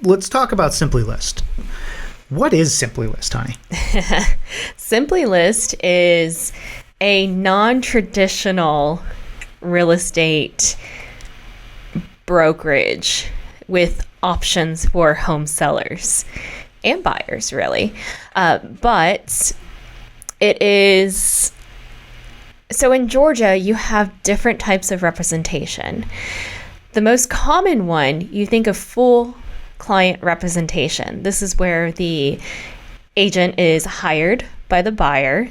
let's talk about Simply List. What is Simply List, honey? Simply List is a non-traditional real estate brokerage with options for home sellers and buyers, really. But it is... So in Georgia, you have different types of representation. The most common one, you think of full client representation. This is where the agent is hired by the buyer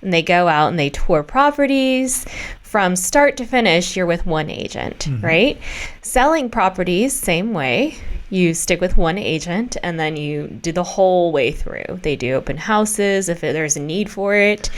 and they go out and they tour properties. From start to finish, you're with one agent, right? Selling properties, same way. You stick with one agent and then you do the whole way through. They do open houses if there's a need for it.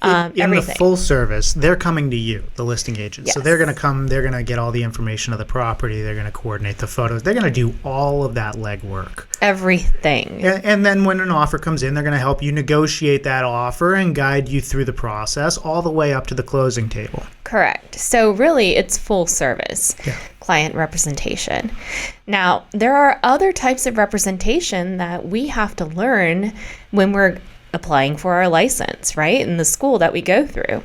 In everything. the full service, they're coming to you, the listing agent. Yes. So they're going to come, they're going to get all the information of the property. They're going to coordinate the photos. They're going to do all of that legwork. Everything. And then when an offer comes in, they're going to help you negotiate that offer and guide you through the process all the way up to the closing table. Correct. So really, it's full service client representation. Now, there are other types of representation that we have to learn when we're applying for our license, right? In the school that we go through.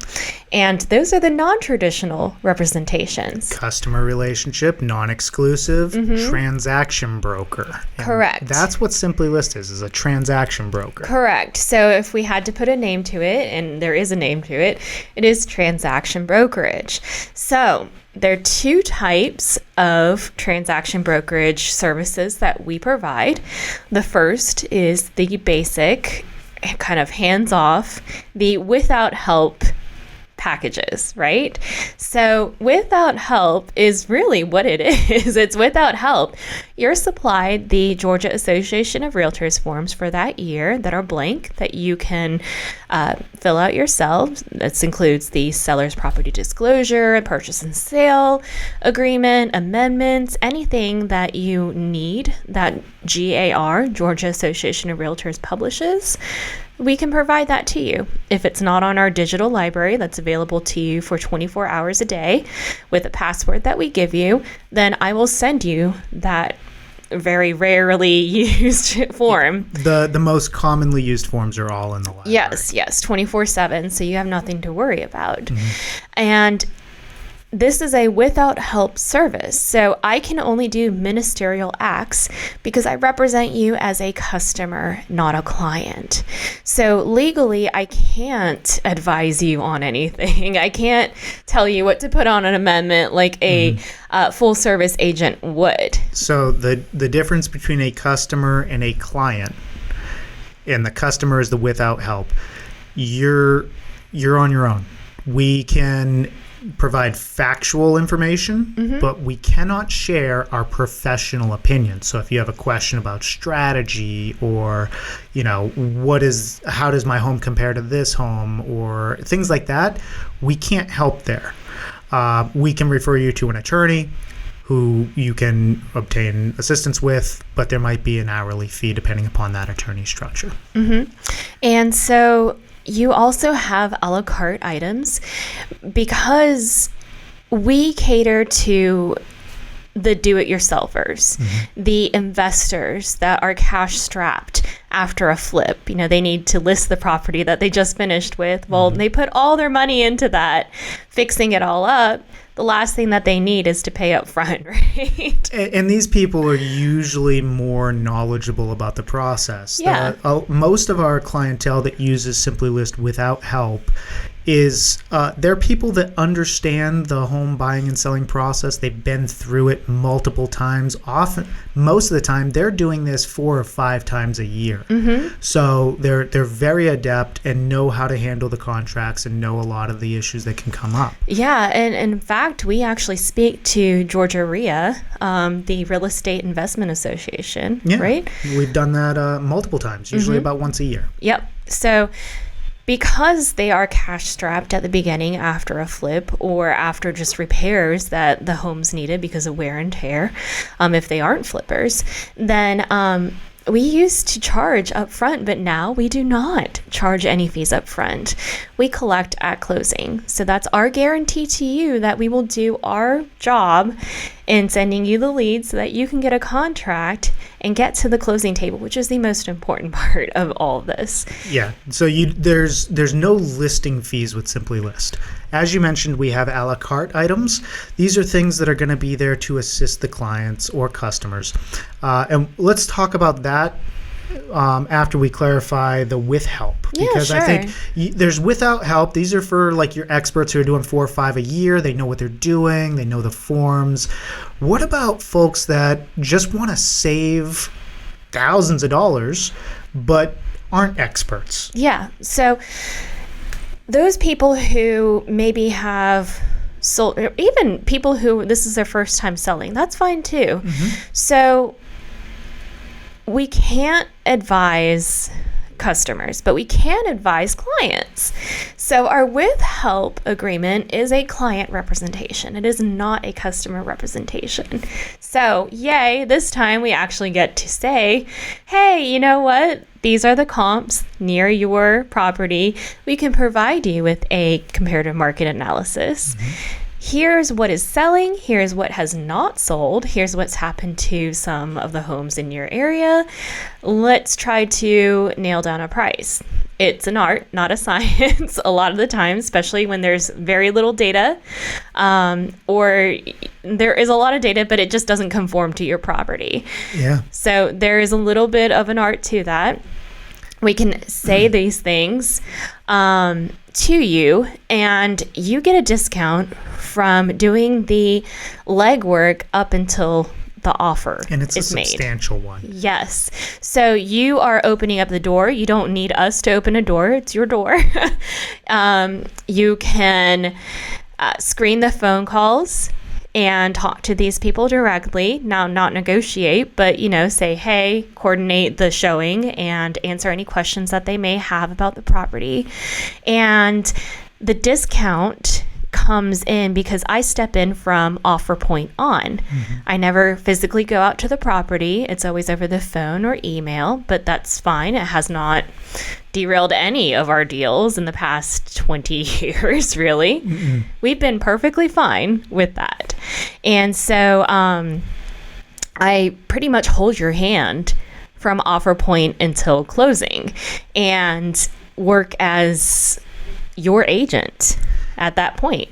And those are the non-traditional representations. Customer relationship, non-exclusive, transaction broker. And Correct. that's what Simply List is a transaction broker. Correct. So if we had to put a name to it, and there is a name to it, it is transaction brokerage. So there are two types of transaction brokerage services that we provide. The first is the basic, kind of hands-off, the without help packages, right? So without help is really what it is. It's without help. You're supplied the Georgia Association of Realtors forms for that year that are blank that you can fill out yourself. This includes the seller's property disclosure, purchase and sale agreement, amendments, anything that you need that GAR, Georgia Association of Realtors, publishes. We can provide that to you. If it's not on our digital library that's available to you for 24 hours a day with a password that we give you, then I will send you that very rarely used form. The most commonly used forms are all in the library. Yes, 24/7, so you have nothing to worry about. And this is a without help service. So I can only do ministerial acts because I represent you as a customer, not a client. So legally, I can't advise you on anything. I can't tell you what to put on an amendment like a full service agent would. So the difference between a customer and a client, and the customer is the without help, you're on your own. We can provide factual information, but we cannot share our professional opinion. So if you have a question about strategy or, how does my home compare to this home or things like that, we can't help there. We can refer you to an attorney who you can obtain assistance with, but there might be an hourly fee depending upon that attorney structure. And so you also have a la carte items because we cater to the do-it-yourselfers, the investors that are cash strapped after a flip. They need to list the property that they just finished with. Well, they put all their money into that, fixing it all up. The last thing that they need is to pay up front, right? And these people are usually more knowledgeable about the process. Yeah. Most of our clientele that uses Simply List without help is they're people that understand the home buying and selling process. They've been through it multiple times. Often, most of the time, they're doing this 4 or 5 times a year. So they're very adept and know how to handle the contracts and know a lot of the issues that can come up. Yeah, and in fact, we actually speak to Georgia RIA, the Real Estate Investment Association, right? We've done that multiple times, usually about once a year. Yep. So because they are cash strapped at the beginning after a flip or after just repairs that the home's needed because of wear and tear, if they aren't flippers, then we used to charge up front, but now we do not charge any fees up front. We collect at closing. So that's our guarantee to you that we will do our job in sending you the leads so that you can get a contract and get to the closing table, which is the most important part of all of this. Yeah. So there's no listing fees with Simply List. As you mentioned, we have a la carte items. These are things that are going to be there to assist the clients or customers. And let's talk about that after we clarify the with help. Because sure. I think there's without help. These are for like your experts who are doing 4 or 5 a year. They know what they're doing. They know the forms. What about folks that just want to save thousands of dollars but aren't experts? Yeah. So those people who maybe have sold, or even people who this is their first time selling, that's fine too. So we can't advise customers, but we can advise clients. So our with help agreement is a client representation. It is not a customer representation. So yay, this time we actually get to say, hey, you know what? These are the comps near your property. We can provide you with a comparative market analysis. Here's what is selling. Here's what has not sold. Here's what's happened to some of the homes in your area. Let's try to nail down a price. It's an art, not a science, a lot of the time, especially when there's very little data, or there is a lot of data, but it just doesn't conform to your property. Yeah. So there is a little bit of an art to that. We can say these things to you, and you get a discount from doing the legwork up until the offer And it's a is made. substantial one. Yes. So you are opening up the door. You don't need us to open a door. It's your door. You can screen the phone calls and talk to these people directly. Now, not negotiate, but, say, hey, coordinate the showing and answer any questions that they may have about the property. And the discount comes in because I step in from offer point on. I never physically go out to the property. It's always over the phone or email, but that's fine. It has not derailed any of our deals in the past 20 years, really. We've been perfectly fine with that. And so I pretty much hold your hand from offer point until closing and work as your agent at that point.